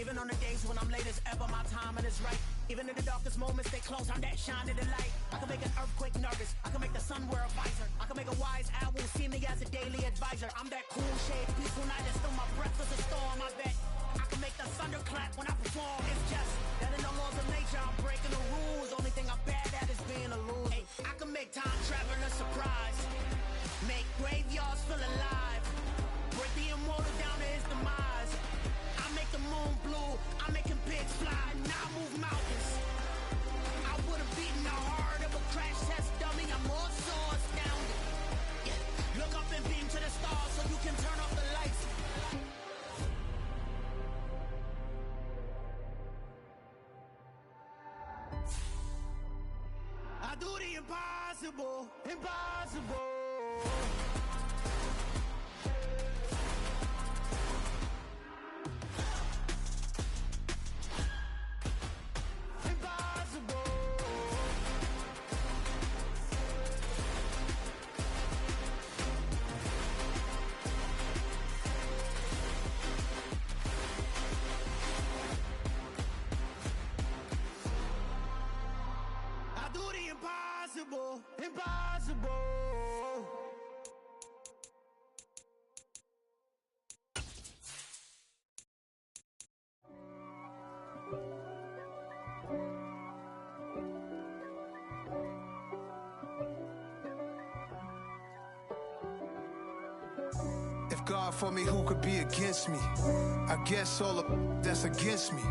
Even on the days when I'm late as ever, my timing is right. Even in the darkest moments, stay close, I'm that shining the light. I can make an earthquake nervous, I can make the sun wear a visor. I can make a wise owl see me as a daily advisor. I'm that cool shade, peaceful night, and still my breath is a storm. I bet I can make the thunder clap when I perform. It's just that in the laws of nature, I'm breaking the rules. Only thing I'm bad at is being a loser. Hey, I can make time travel a surprise, make graveyards feel alive, break the immortal down to his demise. I make the moon blue, I'm making pigs fly, now I move mountains. I would have beaten the heart of a crash test dummy, I'm more so astounded. Yeah. Look up and beam to the stars so you can turn off the lights. I do the impossible, impossible. Impossible, impossible. If God for me, who could be against me? I guess all of that's against me.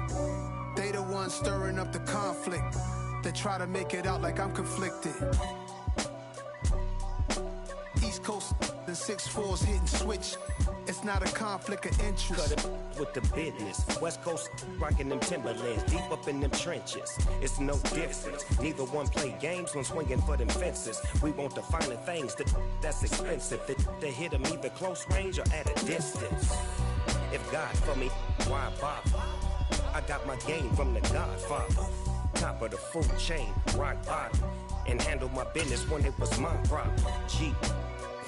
They the ones stirring up the conflict. They try to make it out like I'm conflicted. East Coast and 6'4's hitting switch. It's not a conflict of interest. Cut it with the business. West Coast rocking them Timberlands, deep up in them trenches. It's no difference. Neither one play games when swinging for them fences. We want the finer things that's expensive. That hit them either close range or at a distance. If God for me, why bother? I got my game from the Godfather. Top of the food chain, rock bottom, and handle my business when it was my problem. G,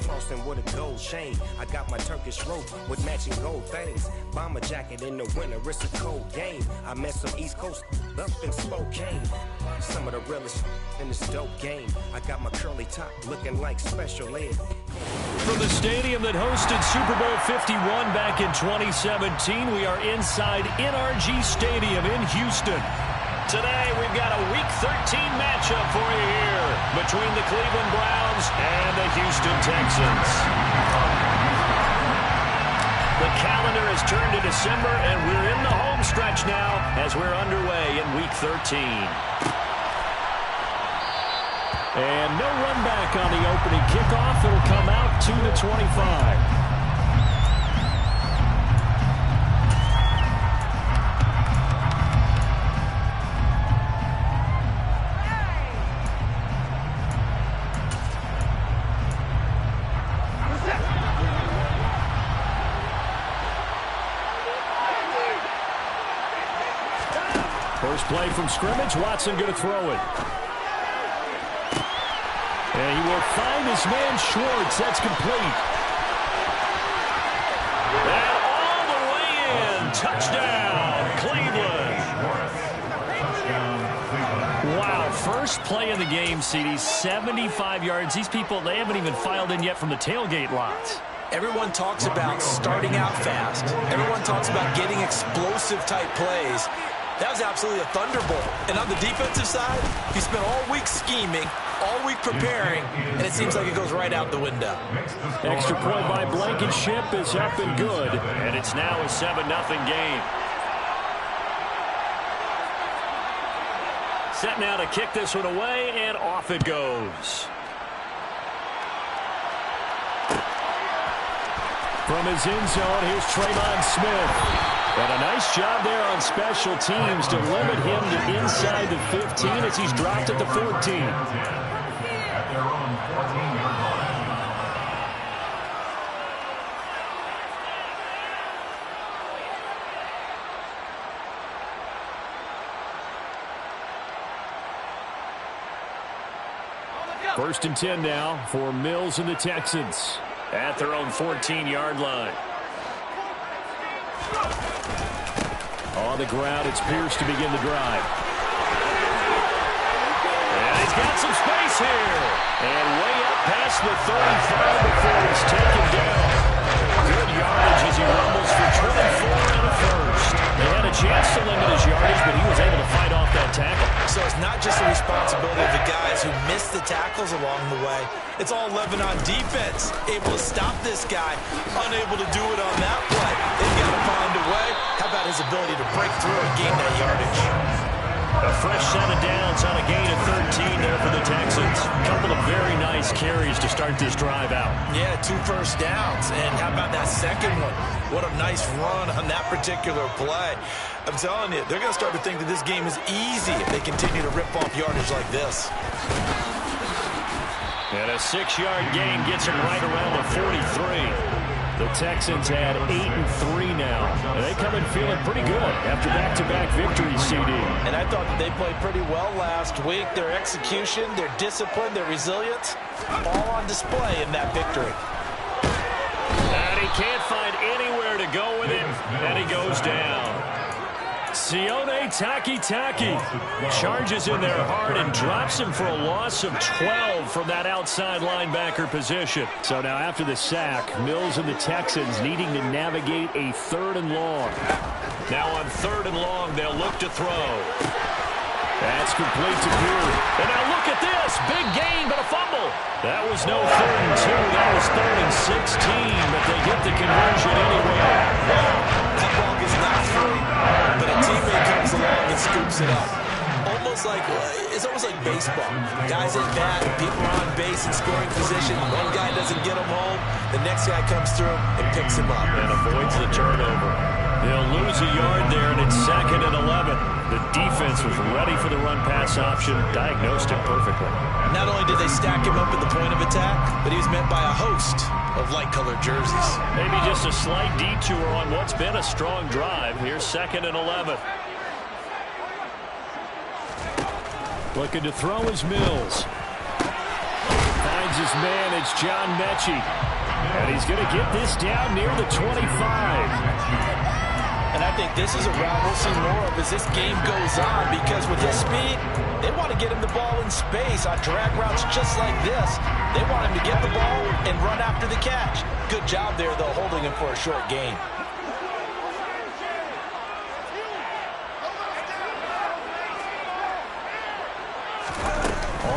flossing with a gold chain. I got my Turkish rope with matching gold things. Bomber jacket in the winter, it's a cold game. I met some East Coast up in Spokane. Some of the realest in this dope game. I got my curly top looking like special ed. From the stadium that hosted Super Bowl 51 back in 2017, we are inside NRG Stadium in Houston. Today, we've got a Week 13 matchup for you here between the Cleveland Browns and the Houston Texans. The calendar has turned to December, and we're in the home stretch now as we're underway in Week 13. And no run back on the opening kickoff. It'll come out to the 25. First play from scrimmage. Watson going to throw it. And he will find his man Schwartz. That's complete. And all the way in. Touchdown, Cleveland. Wow, first play of the game, CD, 75 yards. These people, they haven't even filed in yet from the tailgate lot. Everyone talks about starting out fast. Everyone talks about getting explosive-type plays. That was absolutely a thunderbolt. And on the defensive side, he spent all week scheming, all week preparing, and it seems like it goes right out the window. Extra point by Blankenship is up and good, and it's now a 7-0 game. Set now to kick this one away, and off it goes. From his end zone, here's Tremon Smith. And a nice job there on special teams to limit him to inside the 15 as he's dropped at the 14. First and 10 now for Mills and the Texans at their own 14-yard line. On the ground, it's Pierce to begin the drive. And he's got some space here. And way up past the 35 before he's taken down. Good yardage as he rumbles for 24 and a first. They had a chance to limit his yardage, but he was able to fight off that tackle. So it's not just the responsibility of the guys who missed the tackles along the way. It's all 11 on defense. Able to stop this guy. Unable to do it on that play. They've got to find a way. How about his ability to break through and gain that yardage? A fresh set of downs on a gain of 13 there for the Texans. A couple of very nice carries to start this drive out. Yeah, 2 first downs. And how about that second one? What a nice run on that particular play. I'm telling you, they're going to start to think that this game is easy if they continue to rip off yardage like this. And a 6-yard gain gets him right around the 43. The Texans had 8-3 now. And they come in feeling pretty good after back-to-back victories, CD. And I thought that they played pretty well last week. Their execution, their discipline, their resilience, all on display in that victory. And he can't find anywhere to go with it, and he goes down. Sione Takitaki charges in there hard and drops him for a loss of 12 from that outside linebacker position. So now after the sack, Mills and the Texans needing to navigate a 3rd and long. Now on 3rd and long, they'll look to throw. That's complete to Beard. And now look at this. Big gain, but a fumble. That was no 3rd and 2. That was 3rd and 16, but they get the conversion anyway. That ball gets knocked free, but a teammate comes along and scoops it up. It's almost like baseball. Guys at bat, people are on base in scoring position. One guy doesn't get him home. The next guy comes through and picks him up. And avoids the turnover. They'll lose a yard there, and it's 2nd and 11. The defense was ready for the run-pass option, diagnosed it perfectly. Not only did they stack him up at the point of attack, but he was met by a host of light-colored jerseys. Maybe just a slight detour on what's been a strong drive. Here's 2nd and 11. Looking to throw is Mills. Finds his man, it's John Mechie. And he's going to get this down near the 25. And I think this is a route we'll see more of as this game goes on, because with his speed, they want to get him the ball in space on drag routes just like this. They want him to get the ball and run after the catch. Good job there, though, holding him for a short gain.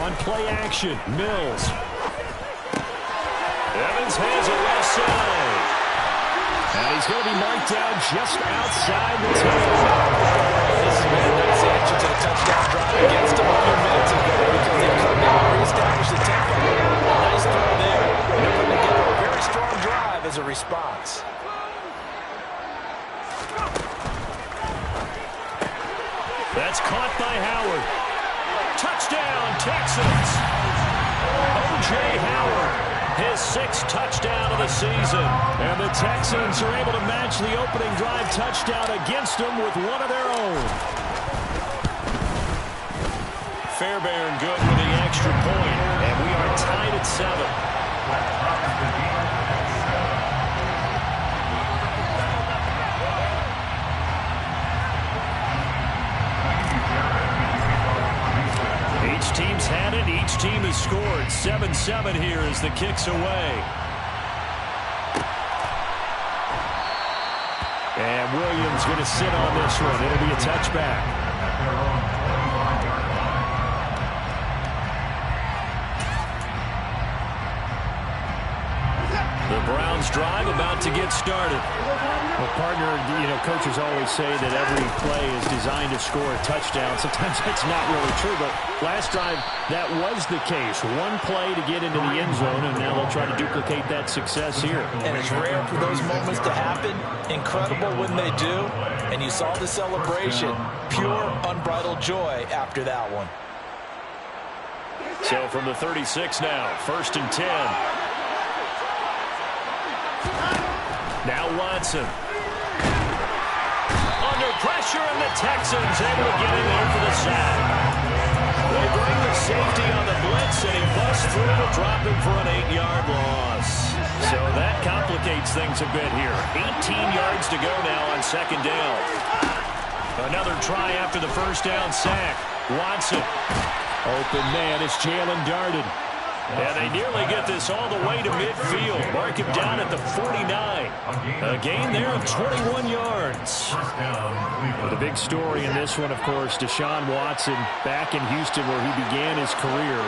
On play action, Mills. Evans has it left side. And he's going to be marked down just outside the 10. This has been a nice answer to the touchdown drive against them a few minutes ago, because they've come down and reestablished the tempo. Nice throw there. They're putting together a very strong drive as a response. That's caught by Howard. Touchdown, Texans. O.J. Howard, his 6th touchdown of the season. And the Texans are able to match the opening drive touchdown against them with one of their own. Fairbairn good for the extra point, and we are tied at 7. Each team's had it. Each team has scored. 7-7 here as the kick's away. And Williams going to sit on this one. It'll be a touchback. The Browns drive about to get started. Well, partner, coaches always say that every play is designed to score a touchdown. Sometimes that's not really true, but last drive, that was the case. One play to get into the end zone, and now they'll try to duplicate that success here. And it's rare for those moments to happen. Incredible when they do. And you saw the celebration. Pure, unbridled joy after that one. So from the 36 now, 1st and 10. Now Watson. Under pressure, and the Texans able to get in there for the sack. They bring the safety on the blitz, and he busts through to drop him for an 8-yard loss. So that complicates things a bit here. 18 yards to go now on 2nd down. Another try after the first down sack. Watson. Open man as Jalen darted. And they nearly get this all the way to midfield. Mark him down at the 49. A gain there of 21 yards. Well, the big story in this one, of course, Deshaun Watson back in Houston where he began his career.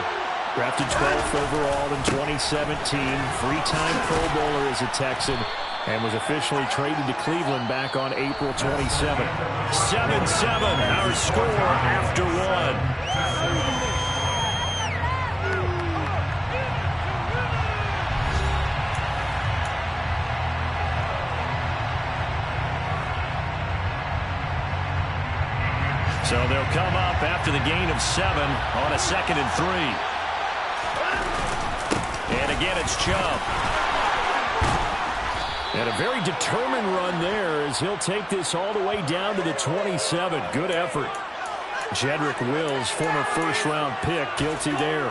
Drafted 12th overall in 2017. Three-time Pro Bowler as a Texan. And was officially traded to Cleveland back on April 27. 7-7, our score after one. So they'll come up after the gain of 7 on a 2nd and 3. And again, it's Chubb. And a very determined run there as he'll take this all the way down to the 27. Good effort. Jedrick Wills, former first-round pick, guilty there.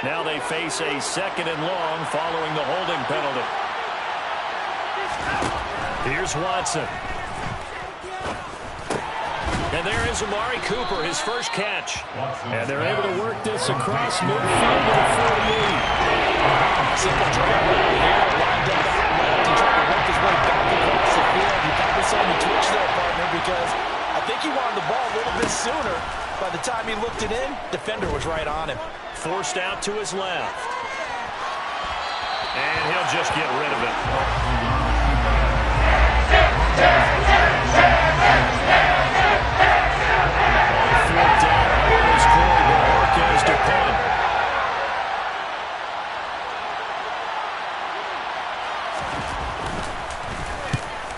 Now they face a 2nd and long following the holding penalty. Here's Watson. And there is Amari Cooper, his first catch. And they're able to work this across midfield to the 48. Simple drag right here, lined up out left and trying to work his way back across the field. You probably saw me twitch there, partner, because I think he wanted the ball a little bit sooner. By the time he looked it in, defender was right on him. Forced out to his left. And he'll just get rid of it. Fourth down, Irish Corey Borges to punt.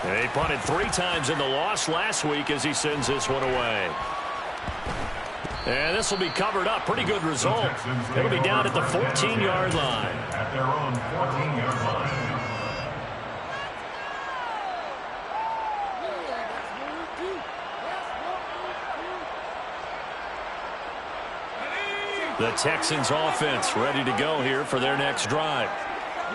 They punted 3 times in the loss last week as he sends this one away. And this will be covered up. Pretty good result. It'll be down at the 14-yard line. At their own 14-yard line. The Texans offense ready to go here for their next drive.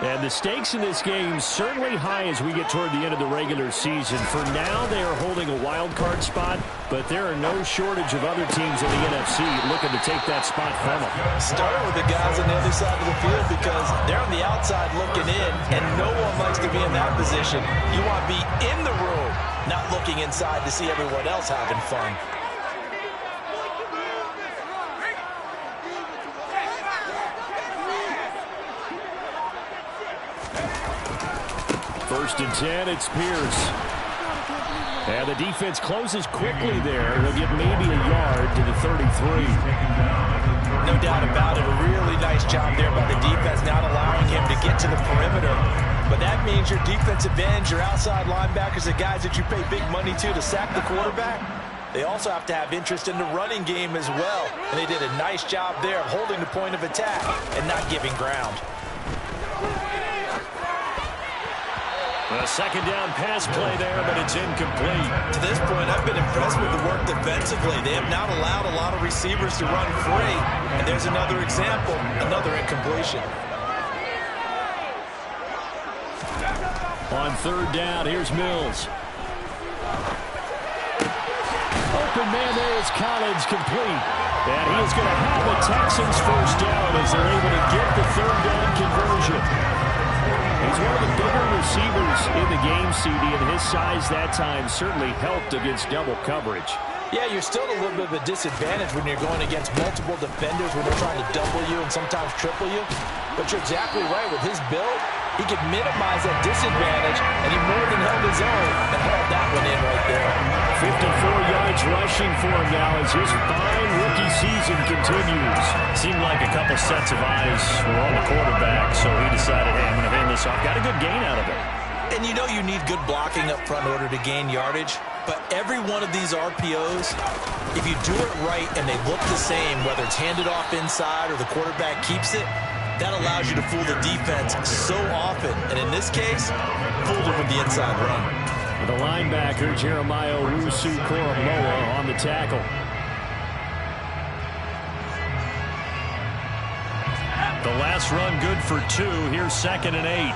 And the stakes in this game certainly high as we get toward the end of the regular season. For now, they are holding a wild card spot, but there are no shortage of other teams in the NFC looking to take that spot from them. Start with the guys on the other side of the field because they're on the outside looking in, and no one likes to be in that position. You want to be in the room, not looking inside to see everyone else having fun. First and 10, it's Pierce. And the defense closes quickly there. They'll get maybe a yard to the 33. No doubt about it. A really nice job there by the defense, not allowing him to get to the perimeter. But that means your defensive ends, your outside linebackers, the guys that you pay big money to sack the quarterback, they also have to have interest in the running game as well. And they did a nice job there of holding the point of attack and not giving ground. A second down pass play there, but it's incomplete. To this point, I've been impressed with the work defensively. They have not allowed a lot of receivers to run free. And there's another example, another incompletion. On third down, here's Mills. Open man there is Collins, complete. And he is going to have the Texans first down as they're able to get the third down conversion. He's one of the bigger receivers in the game, CD, and his size that time certainly helped against double coverage. Yeah, you're still at a little bit of a disadvantage when you're going against multiple defenders when they're trying to double you and sometimes triple you. But you're exactly right. With his build, he could minimize that disadvantage, and he more than held his own and held that one in right there. 54 yards rushing for him now as his fine rookie season continues. Seemed like a couple sets of eyes were on the quarterback, so he decided, hey, I'm going to hand this off. Got a good gain out of it. And you know you need good blocking up front in order to gain yardage. But every one of these RPOs, if you do it right and they look the same, whether it's handed off inside or the quarterback keeps it, that allows you to fool the defense so often. And in this case, fooled him with the inside run. The linebacker, Jeremiah Owusu-Koramoah, on the tackle. The last run good for 2. Here's 2nd and 8.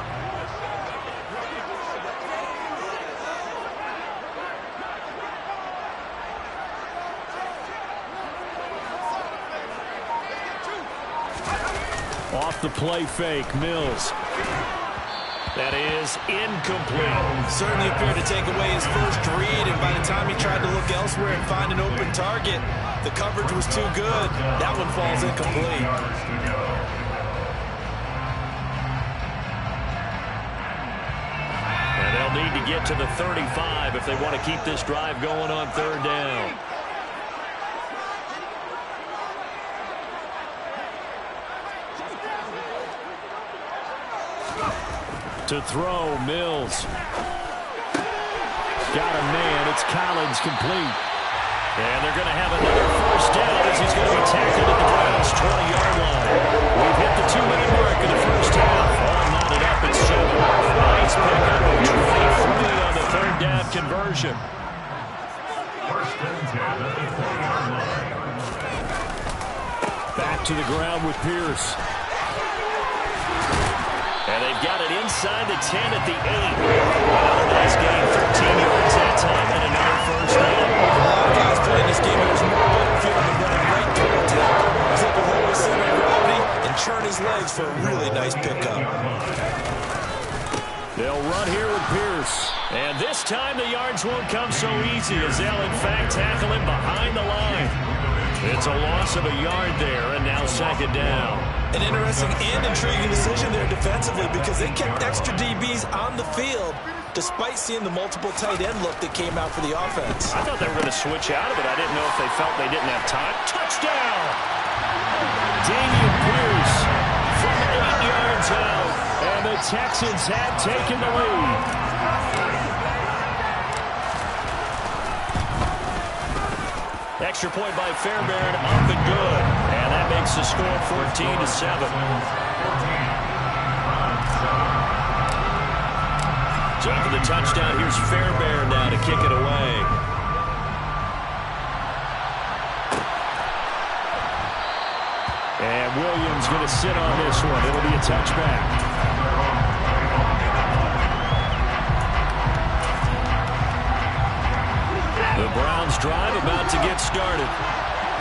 Off the play fake, Mills. That is incomplete. Certainly appeared to take away his first read, and by the time he tried to look elsewhere and find an open target, the coverage was too good. That one falls incomplete. And they'll need to get to the 35 if they want to keep this drive going on 3rd down. To throw, Mills. Got a man. It's Collins, complete. And they're going to have another first down as he's going to be tackled at the Browns' 20-yard line. We've hit the 2-minute mark in the first half. All knotted up at 7. Nice pickup of 23 on the 3rd down conversion. First and 10 at the 20-yard line. Back to the ground with Pierce. And they've got it inside the 10 at the 8. Another nice gain, 13 yards that time, and another first down. A lot of guys playing this game. It was more Butterfield than running right through a tackle. He's able to hold his center of gravity and churn his legs for a really nice pickup. They'll run here with Pierce. And this time the yards won't come so easy as they'll, in fact, tackle him behind the line. It's a loss of a yard there, and now 2nd down. An interesting and intriguing decision there defensively because they kept extra DBs on the field despite seeing the multiple tight end look that came out for the offense. I thought they were going to switch out of it. I didn't know if they felt they didn't have time. Touchdown! Damian Pierce from 8 yards out, and the Texans have taken the lead. Extra point by Fairbairn, up and good. And that makes the score 14-7. So after the touchdown, here's Fairbairn now to kick it away. And Williams going to sit on this one. It'll be a touchback. The Browns drive about to get started.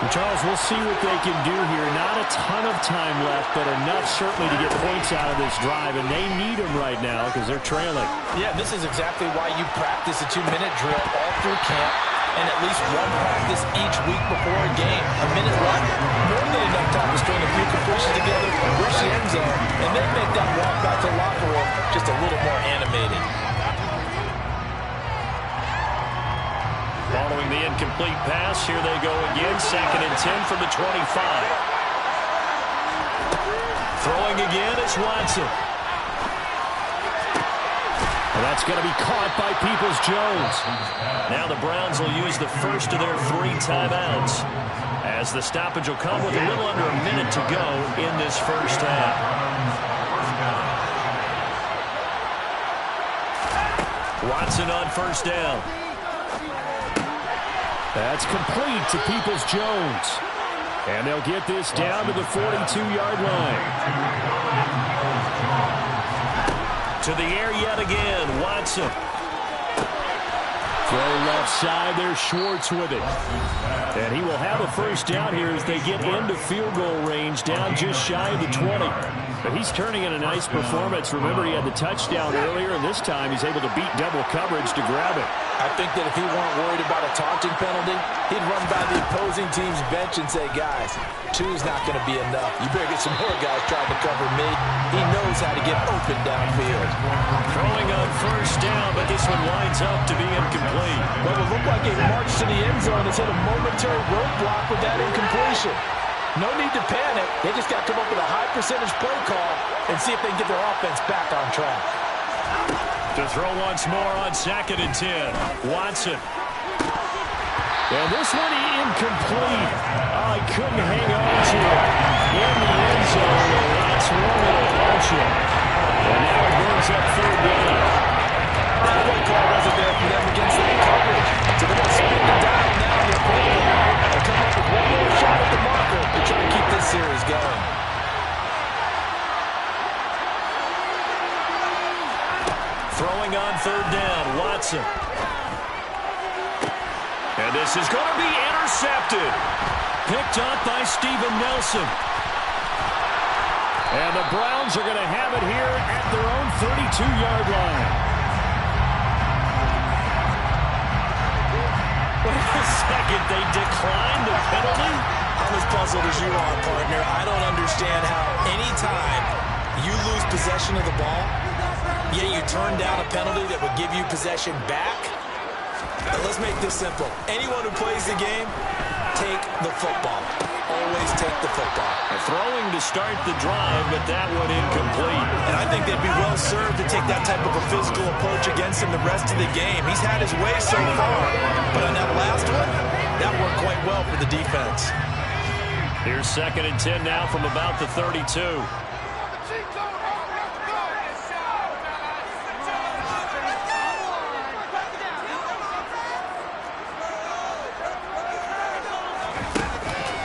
And Charles, we'll see what they can do here. Not a ton of time left, but enough certainly to get points out of this drive, and they need them right now because they're trailing. Yeah, this is exactly why you practice a 2-minute drill all through camp and at least one practice each week before a game. A minute left, more than enough time to string a few completions together, reach the end zone, and then make that walk back to the locker room just a little more animated. Following the incomplete pass, here they go again. 2nd and 10 from the 25. Throwing again is Watson. And that's going to be caught by Peoples-Jones. Now the Browns will use the first of their 3 timeouts, as the stoppage will come with a little under a minute to go in this first half. Watson on first down. That's complete to Peoples-Jones. And they'll get this down to the 42-yard line. To the air yet again, Watson. Throw left side, there's Schwartz with it. And he will have a first down here as they get into field goal range, down just shy of the 20. But he's turning in a nice performance. Remember, he had the touchdown earlier, and this time he's able to beat double coverage to grab it. I think that if he weren't worried about a taunting penalty, he'd run by the opposing team's bench and say, guys, 2's not going to be enough. You better get some more guys trying to cover me. He knows how to get open downfield. Throwing on first down, but this one winds up to be incomplete. What would look like a march to the end zone has hit a momentary roadblock with that incompletion. No need to panic. They just got to come up with a high percentage play call and see if they can get their offense back on track. To throw once more on 2nd and 10. Watson. And this one incomplete. Oh, he couldn't hang on to it. In the end zone, and that's one of the motion. And now it brings up 3rd down. That play call wasn't there for them against that coverage. So they're going to spin the dial now in their play and come up with one more shot at the marker to try to keep this series going. Throwing on third down, Watson. And this is going to be intercepted. Picked up by Steven Nelson. And the Browns are going to have it here at their own 32-yard line. Wait a second, they declined the penalty? I'm as puzzled as you are, partner. I don't understand how any time you lose possession of the ball, yet you turn down a penalty that would give you possession back. But let's make this simple. Anyone who plays the game, take the football. Always take the football. Throwing to start the drive, but that one incomplete. And I think they'd be well served to take that type of a physical approach against him the rest of the game. He's had his way so far, but on that last one, that worked quite well for the defense. Here's 2nd and 10 now from about the 32.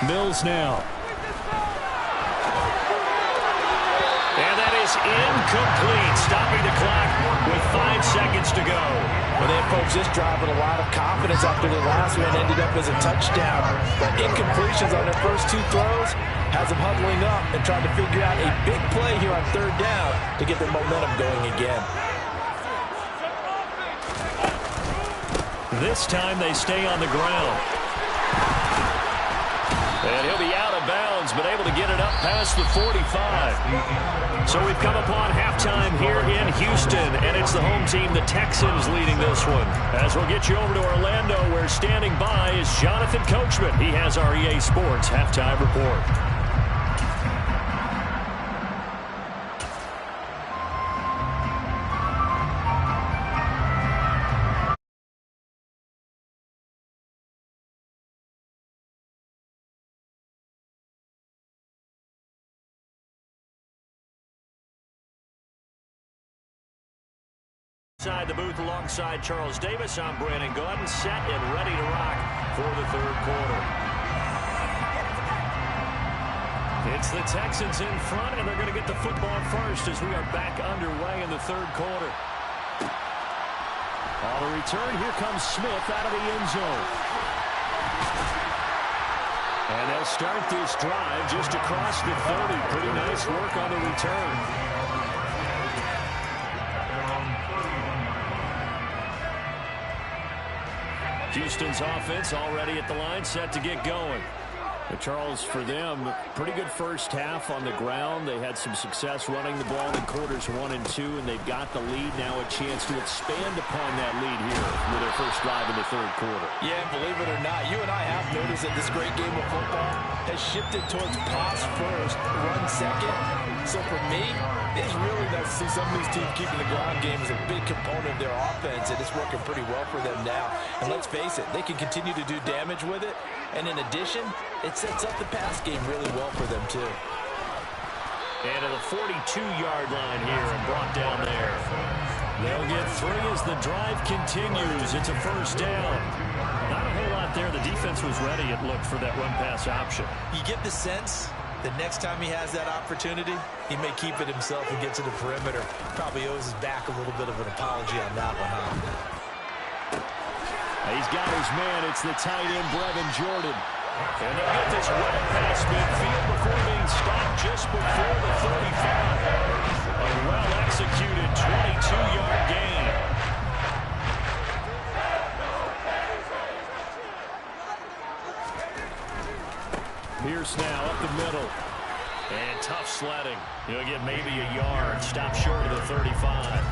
Mills now. And that is incomplete, stopping the clock with 5 seconds to go. Well, they approached this drive with a lot of confidence after the last one ended up as a touchdown. But incompletions on their first 2 throws has them huddling up and trying to figure out a big play here on third down to get their momentum going again. This time they stay on the ground. And he'll be out of bounds, but able to get it up past the 45. So we've come upon halftime here in Houston, and it's the home team, the Texans, leading this one. As we'll get you over to Orlando, where standing by is Jonathan Coachman. He has our EA Sports halftime report. Inside the booth alongside Charles Davis, I'm Brandon Gordon, set and ready to rock for the third quarter. It's the Texans in front, and they're going to get the football first as we are back underway in the third quarter. On the return, here comes Smith out of the end zone. And they'll start this drive just across the 30. Pretty nice work on the return. Houston's offense already at the line, set to get going. But Charles, for them, pretty good first half on the ground. They had some success running the ball in quarters 1 and 2, and they've got the lead now, a chance to expand upon that lead here with their first drive in the third quarter. Yeah, believe it or not, you and I have noticed that this great game of football has shifted towards pass first, run second. So for me, it's really nice to see some of these teams keeping the ground game as a big component of their offense, and it's working pretty well for them now. And let's face it, they can continue to do damage with it. And in addition, it sets up the pass game really well for them, too. And to the 42-yard line here and brought down there. They'll get 3 as the drive continues. It's a first down. Not a whole lot there. The defense was ready, it looked, for that run-pass option. You get the sense that next time he has that opportunity, he may keep it himself and get to the perimeter. Probably owes his back a little bit of an apology on that one, huh? He's got his man. It's the tight end, Brevin Jordan. And they'll get this run past midfield before being stopped just before the 35. A well-executed 22-yard gain. Pierce now up the middle. And tough sledding. He'll get maybe a yard. Stop short of the 35.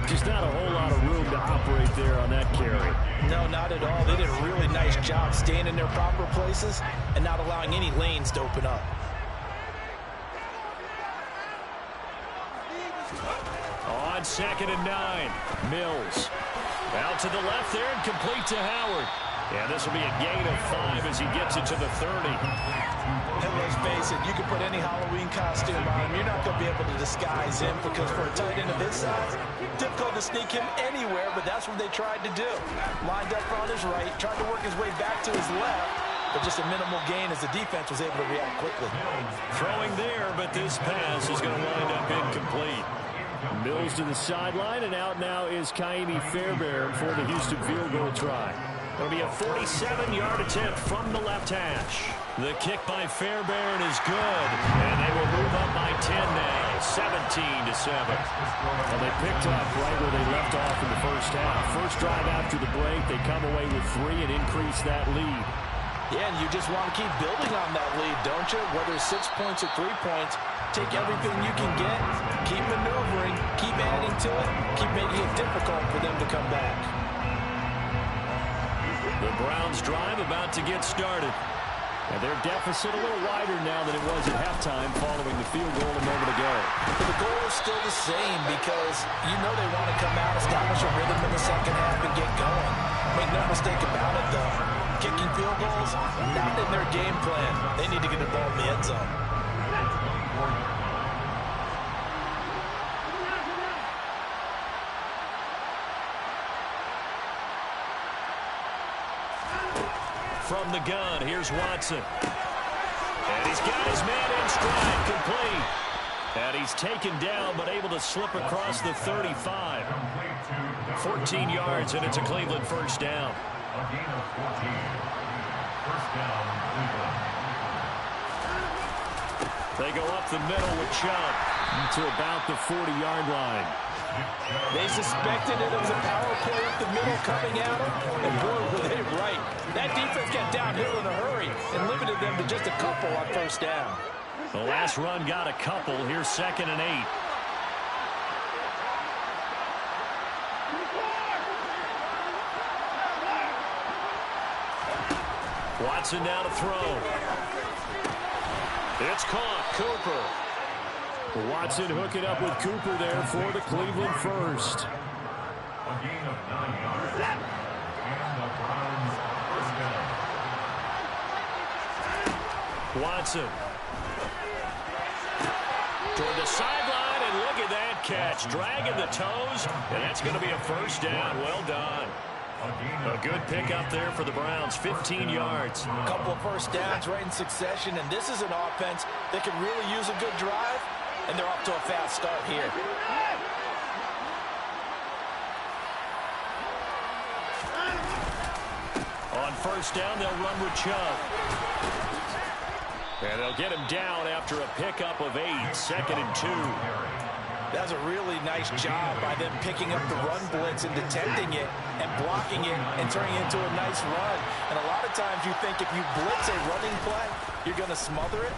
Just not a whole lot of room to operate there on that carry. No, not at all. They did a really nice job staying in their proper places and not allowing any lanes to open up. On 2nd and 9, Mills. Out to the left there and complete to Howard. Yeah, this will be a gain of 5 as he gets it to the 30. And let's face it, you can put any Halloween costume on him. You're not going to be able to disguise him because for a tight end of his size, difficult to sneak him anywhere, but that's what they tried to do. Lined up on his right, tried to work his way back to his left, but just a minimal gain as the defense was able to react quickly. Throwing there, but this pass is going to wind up incomplete. Mills to the sideline, and out now is Kaimi Fairbairn for the Houston field goal try. It'll be a 47-yard attempt from the left hash. The kick by Fairbairn is good, and they will move up by 10 now, 17-7. Well, they picked up right where they left off in the first half. First drive after the break, they come away with 3 and increase that lead. Yeah, and you just want to keep building on that lead, don't you? Whether it's 6 points or 3 points, take everything you can get, keep maneuvering, keep adding to it, keep making it difficult for them to come back. The Browns drive about to get started. And their deficit a little wider now than it was at halftime following the field goal a moment ago. But the goal is still the same because you know they want to come out, establish a rhythm in the second half, and get going. Make no mistake about it, though. Kicking field goals, not in their game plan. They need to get the ball in the end zone. From the gun, here's Watson. And he's got his man in stride, complete. And he's taken down, but able to slip across the 35. 14 yards, and it's a Cleveland first down. A gain of 14. First down, Cleveland. They go up the middle with Chubb to about the 40-yard line. They suspected it was a power play up the middle coming at them, and boy, were they right. That defense got downhill in a hurry and limited them to just a couple on first down. The last run got a couple. Here's 2nd and 8. Watson now to throw. It's caught. Cooper. Watson hooking up with Cooper there for the Cleveland first. A gain of 9 yards. And the Browns first down. Watson. Toward the sideline, and look at that catch. Dragging the toes, and that's going to be a first down. Well done. A good pickup there for the Browns, 15 yards. A couple of first downs right in succession, and this is an offense that can really use a good drive, and they're off to a fast start here. On first down, they'll run with Chubb. And they'll get him down after a pickup of 8, 2nd and 2. That was a really nice job by them picking up the run blitz and detecting it and blocking it and turning it into a nice run. And a lot of times you think if you blitz a running play, you're going to smother it.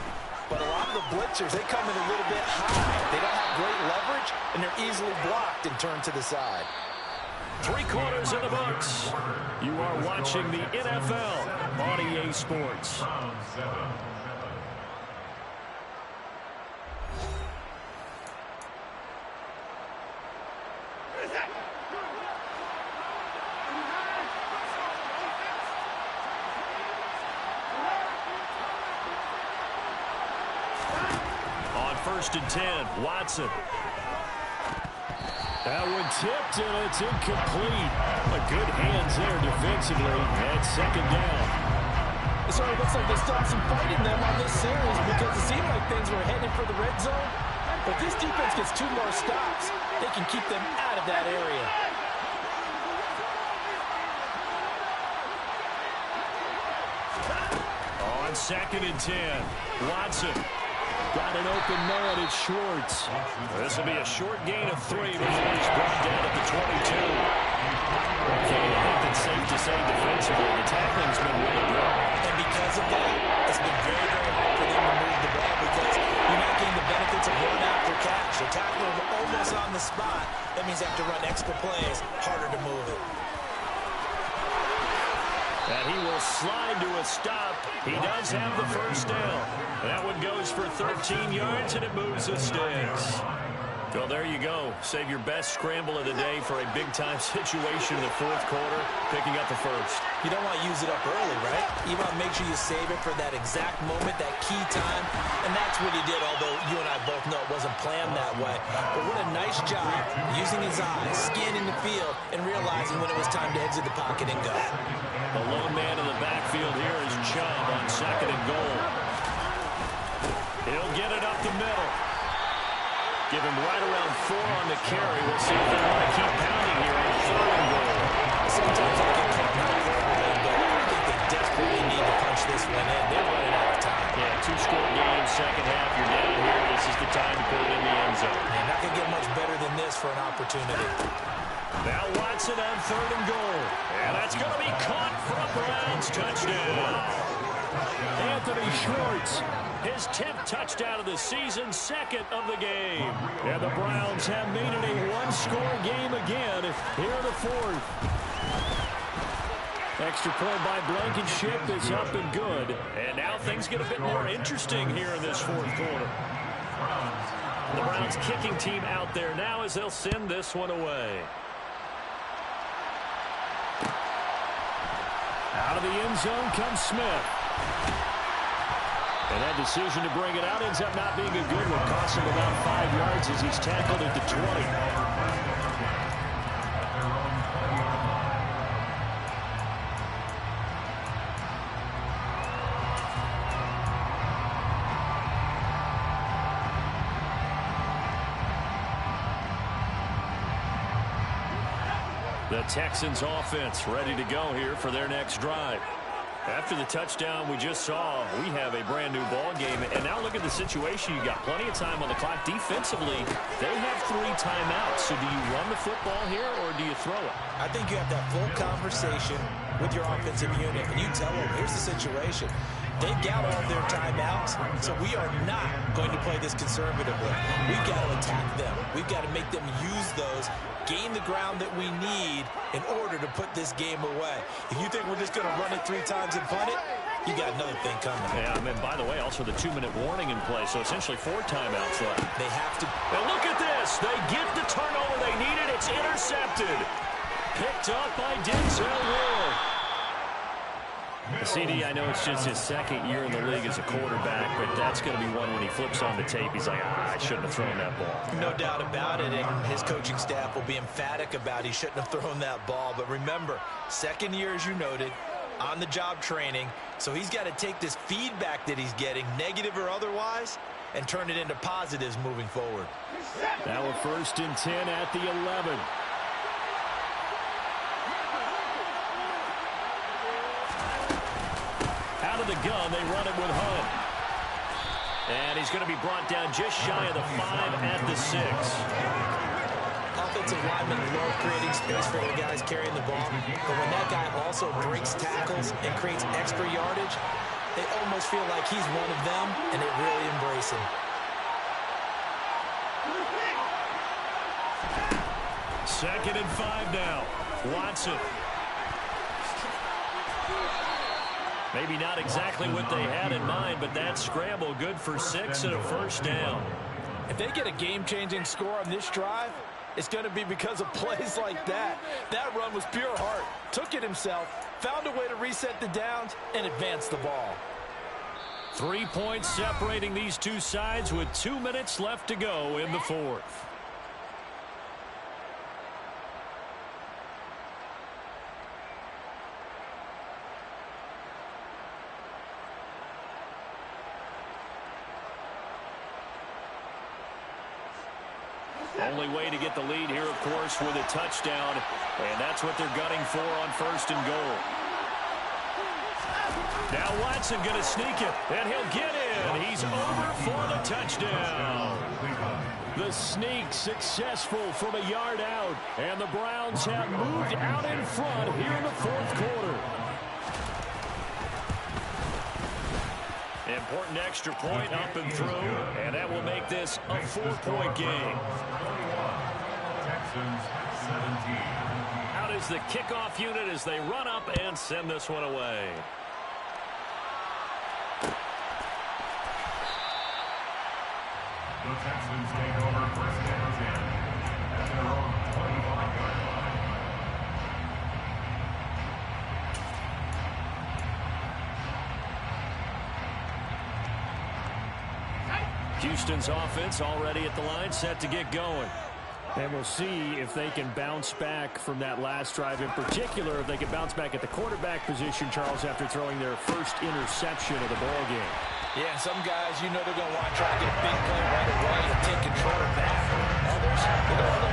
But a lot of the blitzers, they come in a little bit high. They don't have great leverage, and they're easily blocked and turned to the side. 3 quarters in the books. You are watching the NFL on EA Sports. On 1st and 10, Watson. That one tipped, and it's incomplete. A good hands there defensively at 2nd down. It certainly looks like they still have some fight in them on this series because it seemed like things were headed for the red zone. But this defense gets 2 more stops. They can keep them out of that area. On 2nd and 10, Watson. Got an open man, it's Schwartz. This will be a short gain of 3 before he's brought down at the 22. Okay, I think it's safe to say defensively, the tackling's been really good. And because of that, it's been very, very hard for them to move the ball because you're not getting the benefits of run after catch. The tackler is almost on the spot. That means they have to run extra plays, harder to move it. And he will slide to a stop. He does have the first down. That one goes for 13 yards, and it moves the sticks. Well, there you go. Save your best scramble of the day for a big-time situation in the 4th quarter, picking up the first. You don't want to use it up early, right? You want to make sure you save it for that exact moment, that key time. And that's what he did, although you and I both know it wasn't planned that way. But what a nice job using his eyes, scanning the field, and realizing when it was time to exit the pocket and go. The lone man in the backfield here is Chubb on 2nd and goal. He'll get it up the middle. Give him right around 4 on the the carry. We'll see if they want to keep pounding here on 3rd and goal. Sometimes I get caught up but I think they desperately need to punch this one in. They're running out of time. Yeah, 2-score game, second half. You're down here. This is the time to put it in the end zone. And not going to get much better than this for an opportunity. Now Watson on 3rd and goal. And that's going to be caught for a Browns touchdown. Anthony Schwartz, his 10th touchdown of the season, 2nd of the game. And the Browns have made it a 1-score game again here in the 4th. Extra point by Blankenship is up and good. And now things get a bit more interesting here in this 4th quarter. The Browns kicking team out there now as they'll send this one away. Out of the end zone comes Smith. And that decision to bring it out ends up not being a good one. Costs him about 5 yards as he's tackled at the 20. The Texans offense ready to go here for their next drive. After the touchdown we just saw, we have a brand new ball game. And now look at the situation. You got plenty of time on the clock. Defensively, they have 3 timeouts. So do you run the football here or do you throw it? I think you have that full conversation with your offensive unit, and you tell them, here's the situation. They've got all their timeouts, so we are not going to play this conservatively. We've got to attack them. We've got to make them use those, gain the ground that we need in order to put this game away. If you think we're just going to run it 3 times and punt it, you got another thing coming. Yeah, and by the way, also the 2-minute warning in play, so essentially 4 timeouts left. They have to. And look at this. They get the turnover they needed. It's intercepted. Picked up by Denzel Ward. CD, I know it's just his 2nd year in the league as a quarterback, but that's going to be one when he flips on the tape. He's like, I shouldn't have thrown that ball. No doubt about it, and his coaching staff will be emphatic about he shouldn't have thrown that ball. But remember, 2nd year, as you noted, on-the-job training, so he's got to take this feedback that he's getting, negative or otherwise, and turn it into positives moving forward. Now a 1st and 10 at the 11. Out of the gun, they run it with Hunt. And he's going to be brought down just shy of the 5 at the 6. Offensive linemen love creating space for the guys carrying the ball. But when that guy also breaks tackles and creates extra yardage, they almost feel like he's one of them, and they really embrace him. 2nd and 5 now. Watson. Maybe not exactly what they had in mind, but that scramble good for 6 and a 1st down. If they get a game-changing score on this drive, it's going to be because of plays like that. That run was pure heart. Took it himself, found a way to reset the downs, and advance the ball. 3 points separating these two sides with 2 minutes left to go in the 4th. Only way to get the lead here, of course, with a touchdown. And that's what they're gunning for on 1st and goal. Now Watson going to sneak it, and he'll get in. He's over for the touchdown. The sneak successful from a yard out. And the Browns have moved out in front here in the 4th quarter. Important extra point up and through, and that will make this a 4-point game. Texans 17. Out is the kickoff unit as they run up and send this one away. The Texans take over 1st and 10 at their own 25-yard line. Houston's offense already at the line, set to get going. And we'll see if they can bounce back from that last drive. In particular, if they can bounce back at the quarterback position, Charles, after throwing their first interception of the ball game. Yeah, some guys, you know they're going to want to try to get a big play right away and take control of that. Others, they're going to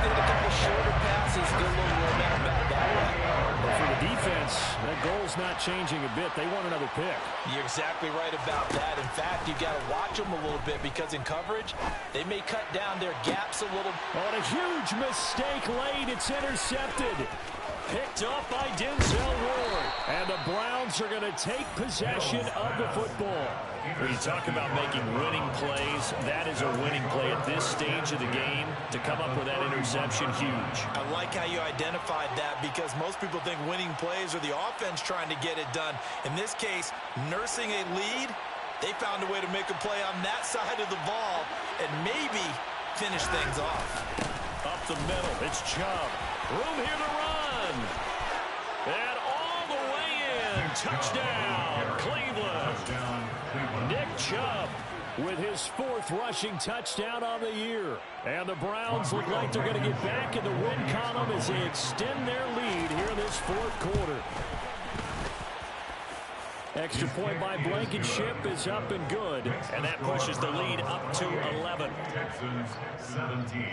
goal's not changing a bit. They want another pick. You're exactly right about that. In fact, you've got to watch them a little bit because in coverage, they may cut down their gaps a little. On a huge mistake late, it's intercepted. Picked up by Denzel Ward. And the Browns are going to take possession of the football. When you talk about making winning plays, that is a winning play at this stage of the game. To come up with that interception, huge. I like how you identified that because most people think winning plays are the offense trying to get it done. In this case, nursing a lead, they found a way to make a play on that side of the ball and maybe finish things off. Up the middle, it's Chubb. Room here to run. And all the way in. Touchdown, Cleveland. Nick Chubb with his 4th rushing touchdown on the year. And the Browns look like they're going to get back in the win column as they extend their lead here in this 4th quarter. Extra point by Blankenship is up and good. And that pushes the lead up to 11. Texans 17.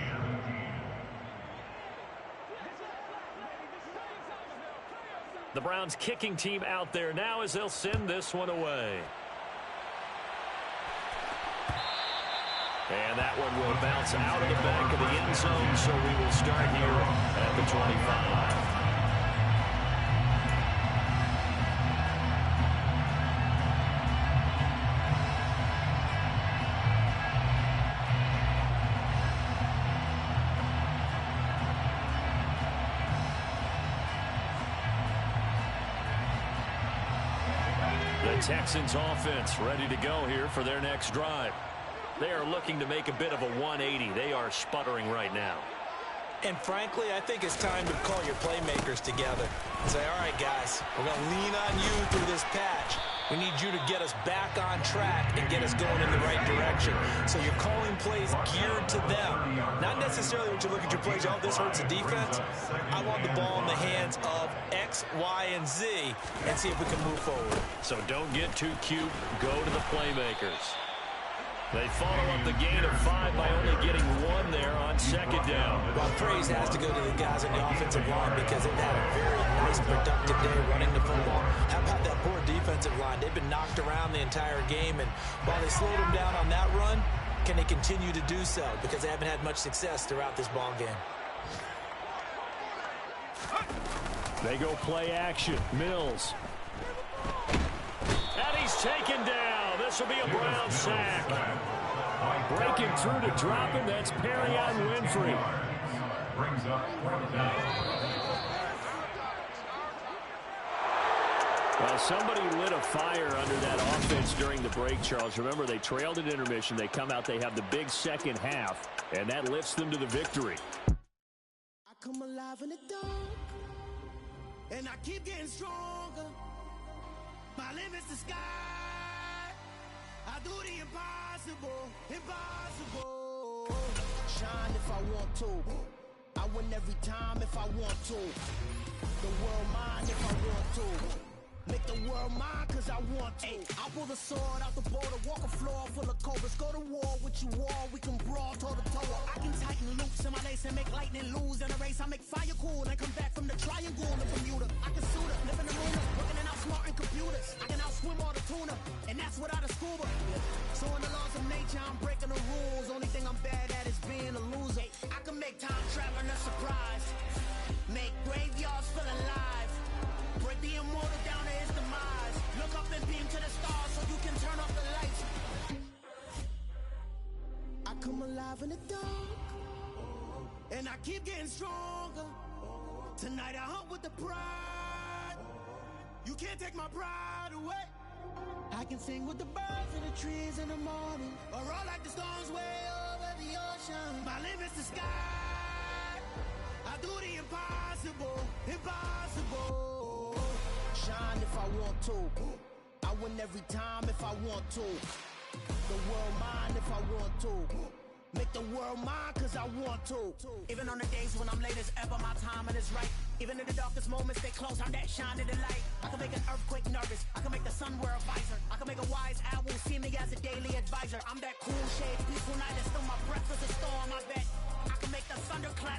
The Browns kicking team out there now as they'll send this one away. And that one will bounce out of the back of the end zone, so we will start here at the 25. The Texans offense ready to go here for their next drive. They are looking to make a bit of a 180. They are sputtering right now. And frankly, I think it's time to call your playmakers together and say, all right, guys, we're going to lean on you through this patch. We need you to get us back on track and get us going in the right direction. So you're calling plays geared to them. Not necessarily when you look at your plays, oh, this hurts the defense. I want the ball in the hands of X, Y, and Z and see if we can move forward. So don't get too cute. Go to the playmakers. They follow up the gain of 5 by only getting 1 there on 2nd down. Well, praise has to go to the guys on the offensive line because they've had a very nice, productive day running the football. How about that poor defensive line? They've been knocked around the entire game, and while they slowed them down on that run, can they continue to do so? Because they haven't had much success throughout this ball game. They go play action. Mills. And he's taken down. This will be a Brown sack. Breaking through to drop him. That's Perrion Winfrey. Brings up 4th down. Well, somebody lit a fire under that offense during the break, Charles. Remember, they trailed at intermission. They come out, they have the big second half, and that lifts them to the victory. I come alive in the dark, and I keep getting stronger. My limit's the sky. I do the impossible, impossible. Shine if I want to. I win every time if I want to. The world mine if I want to. Make the world mine cause I want to. I pull the sword out the border, walk a floor full of cobras. Go to war with you all, we can brawl toe to toe. I can tighten loops in my lace and make lightning lose in a race. I make fire cool and come back from the triangle in Bermuda. I can suit up, live in the lunar, working and outsmarting computers. I can outswim all the tuna, and that's without a scuba. So in the laws of nature, I'm breaking the rules. Only thing I'm bad at is being a loser. I can make time traveling a surprise, make graveyards feel alive. Break the immortal down to his demise. Look up and beam to the stars so you can turn off the lights. I come alive in the dark, and I keep getting stronger. Tonight I hunt with the pride. You can't take my pride away. I can sing with the birds and the trees in the morning, or roll like the storms way over the ocean. My limit's the sky. I do the impossible, impossible. Shine if I want to. I win every time if I want to. The world mine if I want to. Make the world mine cause I want to. Even on the days when I'm late as ever, my timing is right. Even in the darkest moments, they close, I'm that shining the light. I can make an earthquake nervous. I can make the sun wear a visor. I can make a wise owl see me as a daily advisor. I'm that cool shade, peaceful night, and still my breath is a storm, I bet. I can make the thunder clap